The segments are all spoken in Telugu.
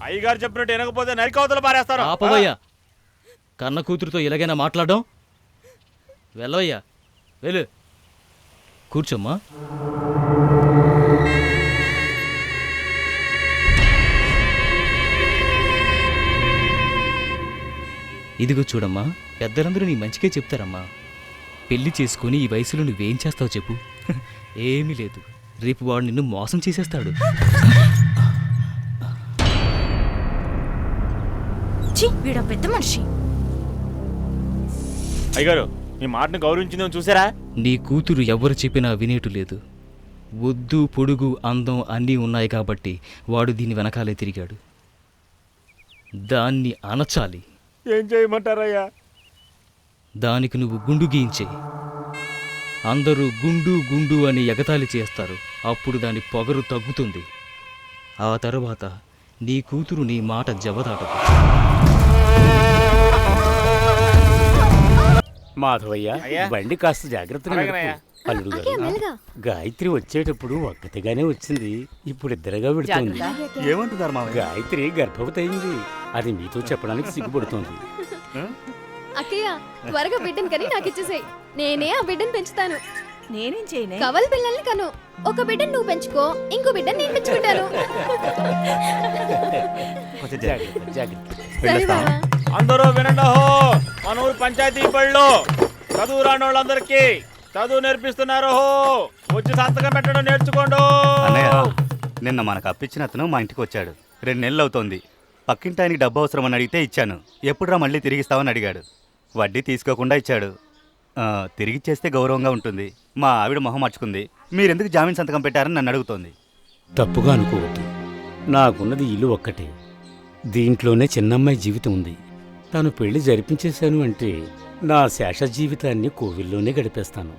అయ్యగారు చెప్పినట్టు వినకపోతే నరికవతలు పారేస్తారు. ఆపవయ్యా, కన్న కూతురుతో ఇలాగైనా మాట్లాడడం? వెళ్ళవయ్యా, వెళ్ళు. కూర్చోమ్మా. ఇదిగో చూడమ్మా, పెద్దలందరూ నీ మంచిగా చెప్తారమ్మా. పెళ్లి చేసుకుని ఈ వయసులో నువ్వేం చేస్తావు చెప్పు? ఏమీ లేదు, రేపు వాడు నిన్ను మోసం చేసేస్తాడు. వీడ పెద్ద మనిషి. అయ్యగారు, మీ మాటను గౌరవించిందని చూసారా? నీ కూతురు ఎవరు చెప్పినా వినేటు లేదు. ఒద్దు పొడుగు అందం అన్నీ ఉన్నాయి కాబట్టి వాడు దీని వెనకాలే తిరిగాడు. దాన్ని అనచాలి. ఏం చేయమంటారయ్యా? దానికి నువ్వు గుండు గీయించే. అందరూ గుండు గుండు అని ఎగతాళి చేస్తారు. అప్పుడు దాని పొగరు తగ్గుతుంది. ఆ తరువాత నీ కూతురు నీ మాట జవదాటదు. మాధవయ్య, బండి కాస్త జాగ్రత్తగా నడుపు. అల్లుడు గారు, గాయత్రి వచ్చేటప్పుడు ఒక్కతిగానే వచ్చింది, ఇప్పుడు ఇద్దరుగా పెడుతుంది. ఏమంటున్నారు మా గాయత్రి గర్భవతి అయింది. అది మీతో చెప్పడానికి సిగ్గుపడుతోంది. అక్కయ్య, త్వరగా బిడ్డను కని నాకు ఇచ్చేసేయ్. నేనే ఆ బిడ్డను పెంచుతాను. నేనేం చేయనే? కవల పిల్లల్ని కను. ఒక బిడ్డను నువ్వు పెంచుకో, ఇంకో బిడ్డను నేను పెంచుకుంటాను. సరే బావా. అందరూ వినండి. మన ఊరు పంచాయతీ బడిలో చదువు రాని వాళ్ళందరికీ చదువు నేర్పిస్తున్నారు. వచ్చి సంతకం పెట్టడం నేర్చుకోండు. నిన్న మనకు అప్పించిన అతను మా ఇంటికి వచ్చాడు. 2 నెలలు అవుతోంది. పక్కింటి ఆయనకి డబ్బు అవసరమని అడిగితే ఇచ్చాను. ఎప్పుడురా మళ్ళీ తిరిగిస్తావని అడిగాడు. వడ్డీ తీసుకోకుండా ఇచ్చాడు. తిరిగిచ్చేస్తే గౌరవంగా ఉంటుంది. మా ఆవిడ మొహం మార్చుకుంది. మీరెందుకు జామీన్ సంతకం పెట్టారని నన్ను అడుగుతోంది. తప్పుగా అనుకోవద్దు, నాకున్నది ఇల్లు ఒక్కటే. దీంట్లోనే చిన్నమ్మాయి జీవితం ఉంది. తను పెళ్లి జరిపించేశాను అంటే నా శేష జీవితాన్ని కోవిల్లోనే గడిపేస్తాను.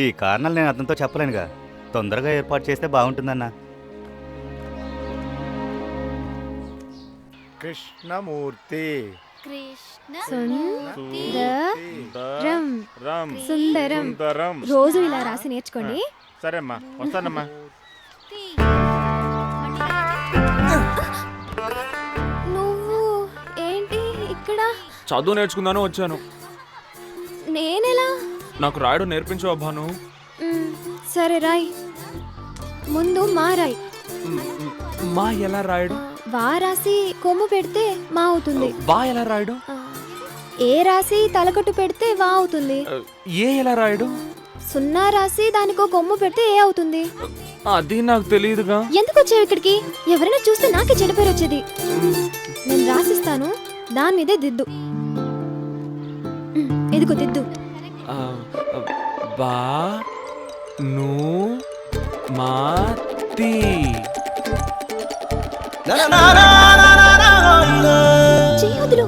ఈ కారణాలు నేను అతనితో చెప్పలేనుగా. తొందరగా ఏర్పాటు చేస్తే బాగుంటుందన్నా. కృష్ణమూర్తి సుందరం. రోజు ఇలా రాసి నేర్చుకోండి. సరే అమ్మా, వస్తానమ్మా. నువ్వు ఏంటి ఇక్కడ? చదువు నేర్చుకుందాను వచ్చాను. నేనెలా? నాకు రాయడం నేర్పించు అబ్బాను. సరే రాయ్. ముందు మా రాయ్. మా ఎలా రాయడం? వా రాసి కొమ్ము పెడితే మా అవుతుంది. వా ఎలా రాయడం? ఏ రాసి తలకట్టు పెడితే వా అవుతుంది. ఏ ఎలా రాయడం? సున్నా రాసి దానికో కొమ్ము పెడితే ఏ అవుతుంది. అది నాకు తెలియదుగా. ఎందుకు వచ్చావు ఇక్కడికి? ఎవరైనా చూస్తే నాకే చెడు పేరు వచ్చేది. నేను రాసిస్తాను, దాని మీదే దిద్దు. ఎదుగు దిద్దు. బా ను మా తి. చెయ్యొదులు.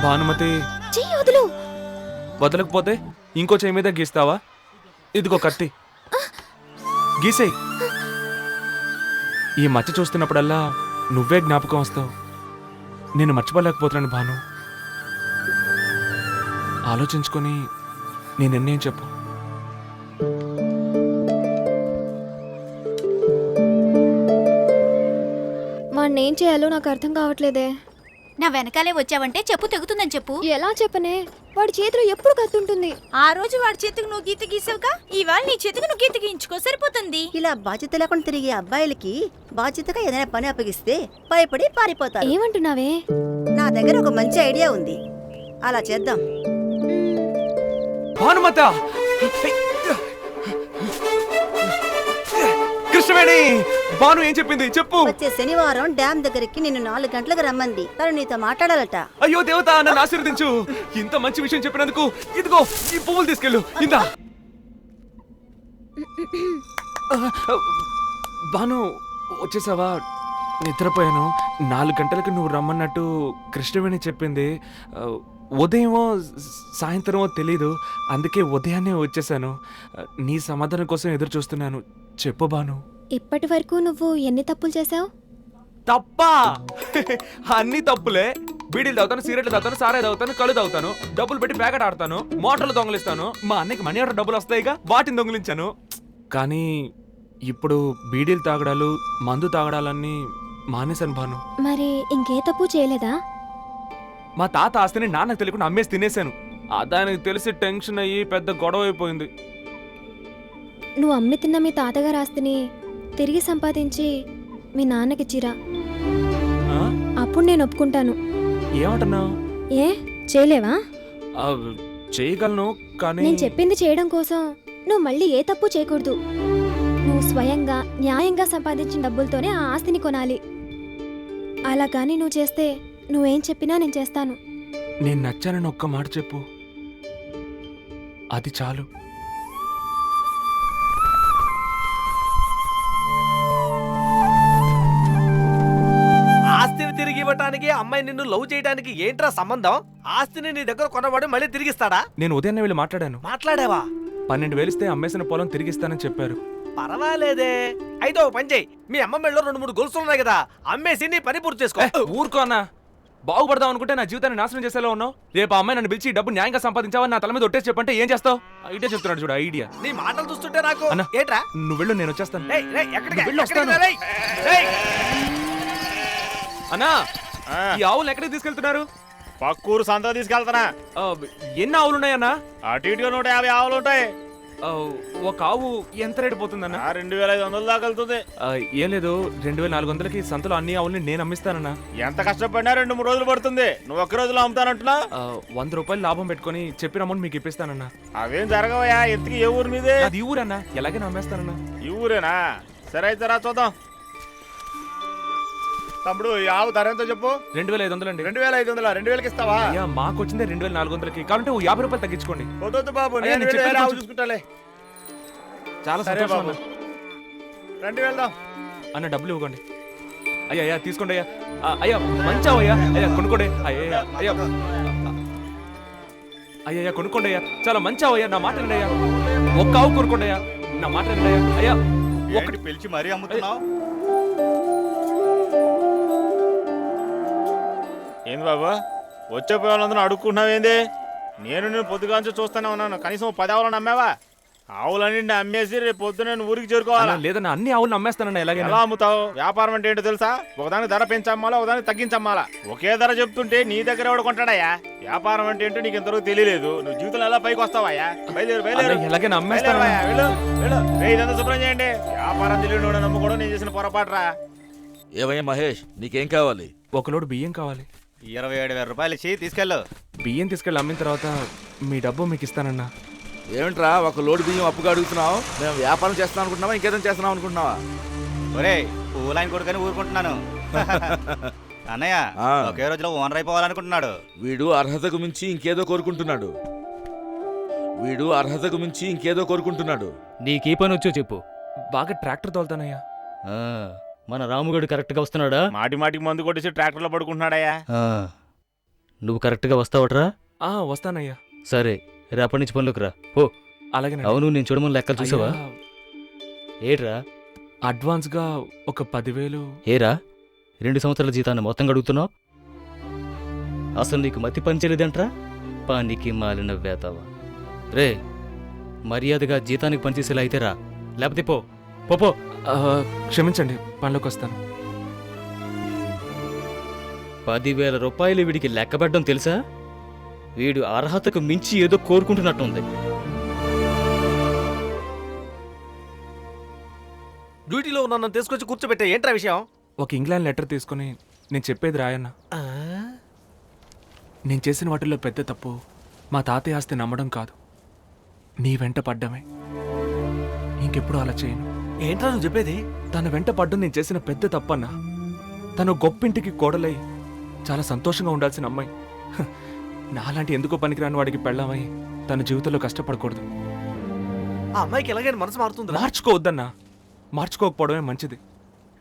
భానుమతి, చెయ్యొదులు. వదలకపోతే ఇంకో చెయ్యి మీద గీస్తావా? ఇదిగో కత్తి, గీసేయ్. ఈ మచ్చ చూస్తున్నప్పుడల్లా నువ్వే జ్ఞాపకం వస్తావు. నేను మర్చిపోలేకపోతున్నాను భాను. ఆలోచించుకొని నీ నిర్ణయం చెప్పు. వాడిని ఏం చేయాలో నాకు అర్థం కావట్లేదే. నా వెనకాలే వచ్చావంటే చెప్పు తెగుతుందని చెప్పు. ఎలా చెప్పనే? వాడి చేతిలో ఎప్పుడు కత్తుంటుంది. ఆ రోజు వాడి చేతికి నువ్వు గీత గీసావుగా, ఇవాళ నీ చేతికి నువ్వు గీత గీయించుకో, సరిపోతుంది. ఇలా బాధ్యత లేకుండా తిరిగే అబ్బాయిలకి బాధ్యతగా ఏదైనా పని అప్పగిస్తే భయపడి పారిపోతారు. ఏమంటున్నావే? నా దగ్గర ఒక మంచి ఐడియా ఉంది, అలా చేద్దాం. భానుమత, కృష్ణవేణి, భాను ఏం చెప్పింది చెప్పు. వచ్చే శనివారం డ్యామ్ దగ్గరికి నిన్ను 4 గంటలకు రమ్మంది. తను నీతో మాట్లాడాలట. అయ్యో దేవత, నన్ను ఆశీర్వదించు. ఇంత మంచి విషయం చెప్పినందుకు ఇదిగో ఈ పువ్వులు తీసుకెళ్ళు. ఇందా. భాను, వచ్చేసావా? నిద్రపోయాను. 4 గంటలకు నువ్వు రమ్మన్నట్టు కృష్ణవేణి చెప్పింది. ఉదయమో సాయంత్రమో తెలీదు, అందుకే ఉదయాన్నే వచ్చేసాను. నీ సమాధానం కోసం ఎదురు చూస్తున్నాను. చెప్పు భాను. ఇప్పటి వరకు నువ్వు ఎన్ని తప్పులు చేసావు? తప్పా? అన్ని తప్పులే. బీడీలు తాగుతాను, సిగరెట్లు తాగుతాను, సారాయి తాగుతాను, కళ్ళు తాగుతాను, డబ్బులు పెట్టి ప్యాకెట్ ఆడతాను, మోటార్లు దొంగలిస్తాను. మా అన్నకి మనీ ఆర్డర్ డబ్బులు వస్తాయిగా, వాటిని దొంగిలించాను. కానీ ఇప్పుడు బీడీలు తాగడాలు, మందు తాగడాలన్నీ మానేశాను భాను. మరి ఇంకే తప్పు చేయలేదా? మా తాత ఆస్తిని నాన్నకు తెలియకుండా అమ్మేసి తినేశాను. దానికి తెలిసి టెన్షన్ అయ్యి పెద్ద గొడవ అయిపోయింది. నువ్వు అమ్మి తిన్న మీ తాతగారు ఆస్తిని తిరిగి సంపాదించి మీ నాన్నకిచ్చిరా, ఆ? అప్పుడు నేను ఒప్పుకుంటాను. ఏమంటున్నావు? ఏ చేయలేవా? చేయగలను, కానీ నేను చెప్పింది చేయడం కోసం నువ్వు మళ్ళీ ఏ తప్పు చేయకూడదు. నువ్వు స్వయంగా న్యాయంగా సంపాదించిన డబ్బులతోనే ఆ ఆస్తిని కొనాలి. అలా కానీ నువ్వు చేస్తే నువ్వేం చెప్పినా నేను చేస్తాను. నేను నచ్చానని ఒక్క మాట చెప్పు, అది చాలు. ఆస్తిని తిరిగి ఇవ్వటానికి అమ్మాయి నిన్ను లవ్ చేయడానికి ఏంట్రా సంబంధం? ఆస్తిని నీ దగ్గర కొన్నవాడు మళ్ళీ తిరిగిస్తాడా? నేను ఉదయాన్నే వెళ్ళి మాట్లాడాను. మాట్లాడావా? 12,000 ఇస్తే అమ్మేసిన పొలం తిరిగిస్తానని చెప్పారు. పర్వాలేదే. అయితే ఓ పని చేయి, మీ అమ్మ మెళ్ళలో 2-3 గొలుసులు ఉన్నాయి కదా, అమ్మేసి నీ పని పూర్తి చేసుకో. ఊరుకో అన్నా, బాగుపడదాం అనుకుంటే నా జీవితాన్ని నాశనం చేసేలా ఉన్నావు. రేపు ఆ అమ్మాయి నన్ను పిలిచి డబ్బు న్యాయంగా సంపాదించావని నా తల మీద ఒట్టేసి చెప్పంటే ఏం చేస్తావు? ఐడియా చెప్తున్నాడు చూడు, ఐడియా. నీ మాటలు చూస్తుంటే నాకు అన్నా, ఏంట్రా? నువ్వు వెళ్ళు, నేను వచ్చేస్తాను. రేయ్, రేయ్, ఎక్కడికి? నువ్వు వెళ్ళు, ఎక్కడికి వస్తాను. రేయ్? రేయ్. అన్నా, ఆ, ఈ ఆవులు ఎక్కడికి తీసుకెళ్తున్నారు? పక్కూరు సంత తీసుకెళ్తానా. ఆ, ఎన్ని ఆవులు ఉన్నాయన్నా? అటు ఇటుగా 150 ఆవులు ఉంటాయి. ఆ, ఒక ఆవు ఎంత రేటు పోతుందన్నా? 2500 దాకా వెళ్తుంది. ఏం లేదు, 2400కి సంతలో అన్ని ఆవుల్ని నేను అమ్మిస్తానన్నా. ఎంత కష్టపడినా 2-3 రోజులు పడుతుంది. నువ్వు ఒక్క రోజులో అమ్ముతానంటున్నా. 100 రూపాయలు లాభం పెట్టుకొని చెప్పిన అమౌంట్ మీకు ఇప్పిస్తానన్నా. అవేం జరగవయా. ఎంతకి ఏ ఊరు మీదే? అది ఈ ఊరన్నా, ఎలాగైనా అమ్మేస్తానన్నా. ఈ ఊరేనా? సరే అయితే రా చూద్దాం. తమ్ముడు, ఈ ఆవు ధర ఎంతో చెప్పు. 2500 అండి. 2500. 2000కి ఇస్తావా? అయ్యా, మాకు వచ్చిందే 2400కి. కావాలంటే ఓ 50 రూపాయలు తగ్గించుకోండి. వద్దు బాబు, అయ్యా, నేను నేను చెప్పేది వేరే ఆవు కొంచెం- చూసుకుంటాలే. చాలా సరే సంతోషం బాబు, అన్న. రండి వెళ్దాం. అన్న, డబ్బులు ఇవ్వండి. అయ్యా అయ్యా, తీసుకోండి అయ్యా. అయ్యా మంచావు అయ్యా. అయ్యా కొనుక్కోండి. అయ్యా అయ్యా అయ్యా కొనుక్కోండి అయ్యా. చాలా మంచావు అయ్యా, నా మాట వినండి అయ్యా. ఒక్క ఆవు కొనుక్కోండి అయ్యా, నా మాట వినండి అయ్యా. అయ్యా ఒకటి పిలిచి మరీ అమ్ముతున్నావు. ఏంది బాబు, వచ్చే పోవాలందరూ అడుక్కుంటున్నావేంది? నేను పొద్దుగాంచి చూస్తూనే ఉన్నాను. కనీసం 10 ఆవులను అమ్మావా? ఆవులన్నీ అమ్మేసి రేపు పొద్దున నేను ఊరికి చేరుకోవాలా? అన్నా, లేదన్నా, అన్ని ఆవులను అమ్మేస్తానన్నా. ఎలాగైనా ఎలా అమ్ముతావు? వ్యాపారం అంటే ఏంటో తెలుసా? ఒకదానికి ధర పెంచమ్మాలా, ఒకదానికి తగ్గించమ్మాలా. ఒకే ధర చెప్తుంటే నీ దగ్గర ఎవడు కొంటాడయ్యా? వ్యాపారం అంటే ఏంటో నీకు ఇంతవరకు తెలియలేదు. నువ్వు జీవితంలో ఎలా పైకి వస్తావయ్యా? బయలుదేరు బయలుదేరు. అన్నా, ఎలాగైనా అమ్మేస్తాను. బయలుదేరవయ్యా, వెళ్ళు వెళ్ళు. ఇదంతా శుభ్రం చేయండి. వ్యాపారం తెలియని నమ్ముకోవడం నేను చేసిన పొరపాటురా. ఏమయ్యా మహేష్, నీకేం కావాలి? ఒక లోడు బియ్యం కావాలి. 27,000 రూపాయలు ఇచ్చి తీసుకెళ్ళు. బియ్యం తీసుకెళ్ళి అమ్మిన తర్వాత మీ డబ్బు మీకు ఇస్తానన్నా. ఏమిట్రా ఒక లోడు బియ్యం అప్పుగా అడుగుతున్నావు? మేము వ్యాపారం చేస్తున్నాం అనుకుంటున్నావా, ఇంకేదైనా చేస్తున్నాం అనుకుంటున్నావా? ఒరే, పూలైన కొడుకని ఊరుకుంటున్నాను. అన్నయ్య ఆ. ఒకే రోజులో ఓనర్ అయిపోవాలనుకుంటున్నాడు. వీడు అర్హతకు మించి ఇంకేదో కోరుకుంటున్నాడు. నీకే పని వచ్చో చెప్పు. బాగా ట్రాక్టర్ తోలుతానయ్యా. ఆ, మన రాముగడు కరెక్ట్గా వస్తున్నాడా? మాటి మాటికి మందు కొట్టేసి ట్రాక్టర్లో పడుకుంటున్నాడయ్యా. ఆ, నువ్వు కరెక్ట్గా వస్తావట్రా? వస్తానయ్యా. సరే, రేపటి నుంచి పనులకు రా. ఓ అలాగే. అవును, నేను చూడమని లెక్కలు చూసావా? ఏట్రా? అడ్వాన్స్గా ఒక 10,000. ఏరా, 2 సంవత్సరాల జీతాన్ని మొత్తం అడుగుతున్నావు? అసలు నీకు మతి పనిచేయలేదంట్రా? పానికి మాలిన వేతావా? రే, మర్యాదగా జీతానికి పనిచేసేలా అయితే రా, లేకపోతే పో పో పో. క్షమించండి, పనిలోకి వస్తాను. 10,000 రూపాయలు వీడికి లెక్క పెట్టడం తెలుసా? వీడు అర్హతకు మించి ఏదో కోరుకుంటున్నట్టుంది. డ్యూటీలో ఉన్న నన్ను తీసుకొచ్చి కూర్చోబెట్టే ఏంట్రా విషయం? ఒక ఇంగ్లాండ్ లెటర్ తీసుకుని నేను చెప్పేది రాయన్నా. నేను చేసిన వాటిల్లో పెద్ద తప్పు మా తాతయ్య ఆస్తి నమ్మడం కాదు, నీ వెంట పడ్డమే. ఇంకెప్పుడు అలా చేయను. ఏంట్రా నువ్వు చెప్పేది? తన వెంట పడ్డం నేను చేసిన పెద్ద తప్పన్నా. తను గొప్పింటికి కోడలై చాలా సంతోషంగా ఉండాల్సిన అమ్మాయి నాలాంటి ఎందుకో పనికిరాని వాడికి పెళ్ళామై తన జీవితంలో కష్టపడకూడదు. ఆ అమ్మాయికి ఎలాగైనా మనసు మారుతుంది. మార్చుకోవద్దన్నా, మార్చుకోకపోవడమే మంచిది.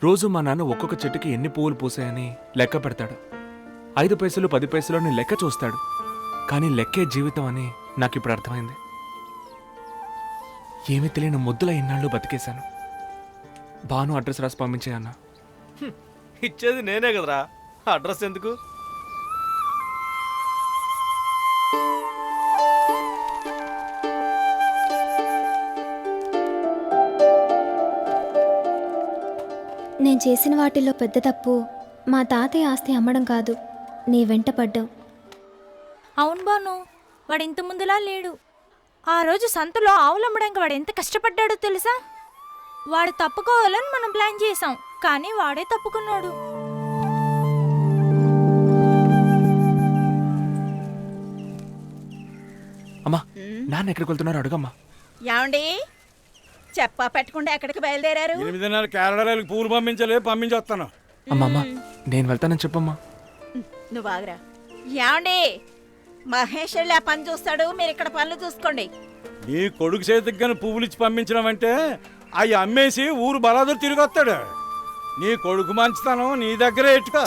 రోజు మా నాన్న ఒక్కొక్క చెట్టుకి ఎన్ని పువ్వులు పూసాయని లెక్క పెడతాడు. 5 పైసలు 10 పైసలు అని లెక్క చూస్తాడు. కానీ లెక్కే జీవితం అని నాకు ఇప్పుడు అర్థమైంది. ఏమీ తెలియని ముద్దుల ఇన్నాళ్ళు బతికేశాను. భాను అడ్రస్ రాసి పంపించే అన్న. ఇచ్చేది నేనే కదరా, అడ్రస్ ఎందుకు? నేను చేసిన వాటిల్లో పెద్ద తప్పు మా తాతయ్య ఆస్తి అమ్మడం కాదు, నీ వెంట పడ్డం. అవును బాను, వాడు ఇంత ముందులా లేడు. ఆ రోజు సంతలో ఆవులమ్మడానికి వాడు ఎంత కష్టపడ్డాడో తెలుసా? వాడు తప్పుకోవాలని మనం ప్లాన్ చేసాం, కానీ వాడే తప్పుకున్నాడు. అమ్మా నాన్న ఎక్కడికి వెళ్తున్నారు అడుగమ్మా. ఏమండి చెప్పా పెట్టకుండా ఎక్కడికి బయలుదేరారు? 8:30 కేరళకి పూలు పంపించి వస్తాను. అమ్మా అమ్మా నేను వెళ్తానని చెప్పమ్మా. నువ్వు ఆగరా. ఏమండి మహేష్ వెళ్ళి ఆ పని చూస్తాడు, మీరు ఇక్కడ పనులు చూసుకోండి. నీ కొడుకు చేతికి కానీ పువ్వులు ఇచ్చి పంపించడం అంటే అవి అమ్మేసి ఊరు బలాదురు తిరిగి వస్తాడు. నీ కొడుకు మంచితనం నీ దగ్గరే ఎట్టుకో.